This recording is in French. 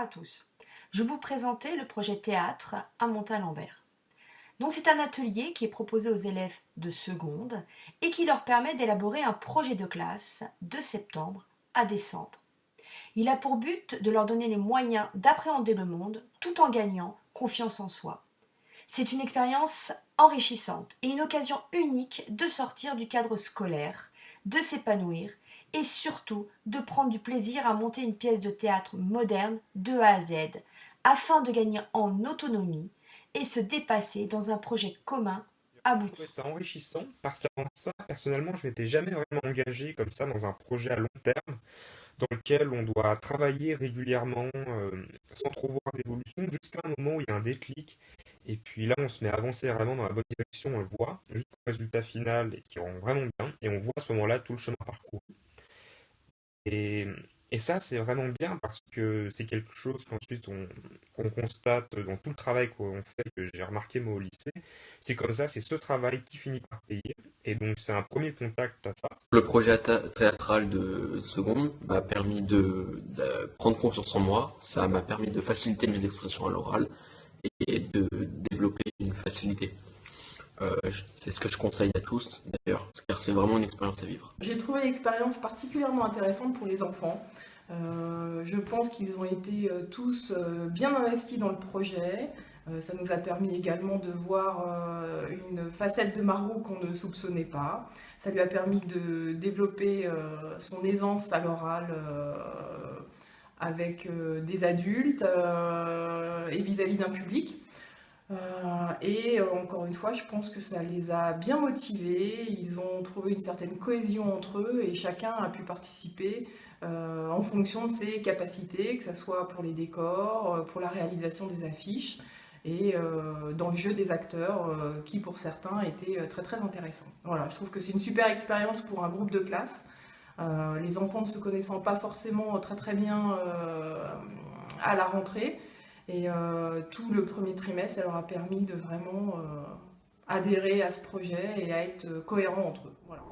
à tous. Je vais vous présenter le projet théâtre à Montalembert. Donc c'est un atelier qui est proposé aux élèves de seconde et qui leur permet d'élaborer un projet de classe de septembre à décembre. Il a pour but de leur donner les moyens d'appréhender le monde tout en gagnant confiance en soi. C'est une expérience enrichissante et une occasion unique de sortir du cadre scolaire, de s'épanouir et surtout de prendre du plaisir à monter une pièce de théâtre moderne de A à Z, afin de gagner en autonomie et se dépasser dans un projet commun Je trouvais abouti. ça enrichissant parce qu'avant ça, personnellement, je m'étais jamais vraiment engagé comme ça dans un projet à long terme dans lequel on doit travailler régulièrement sans trop voir d'évolution jusqu'à un moment où il y a un déclic. Et puis là, on se met à avancer vraiment dans la bonne direction, on le voit, jusqu'au résultat final et qui rend vraiment bien. Et on voit à ce moment-là tout le chemin parcouru. Et, et ça, c'est vraiment bien parce que c'est quelque chose qu'ensuite qu'on constate dans tout le travail qu'on fait, que j'ai remarqué moi au lycée. C'est comme ça, c'est ce travail qui finit par payer. Et donc, c'est un premier contact à ça. Le projet théâtral de seconde m'a permis de prendre confiance en moi, ça m'a permis de faciliter mes expressions à l'oral et de développer une facilité. C'est ce que je conseille à tous d'ailleurs, car c'est vraiment une expérience à vivre. J'ai trouvé l'expérience particulièrement intéressante pour les enfants. Je pense qu'ils ont été tous bien investis dans le projet. Ça nous a permis également de voir une facette de Margot qu'on ne soupçonnait pas. Ça lui a permis de développer son aisance à l'oral avec des adultes et vis-à-vis d'un public. Encore une fois, je pense que ça les a bien motivés, ils ont trouvé une certaine cohésion entre eux et chacun a pu participer en fonction de ses capacités, que ce soit pour les décors, pour la réalisation des affiches et dans le jeu des acteurs qui pour certains était très très intéressant. Voilà, je trouve que c'est une super expérience pour un groupe de classe. Les enfants ne se connaissant pas forcément très très bien à la rentrée. Et tout le premier trimestre, ça leur a permis de vraiment adhérer à ce projet et à être cohérents entre eux. Voilà.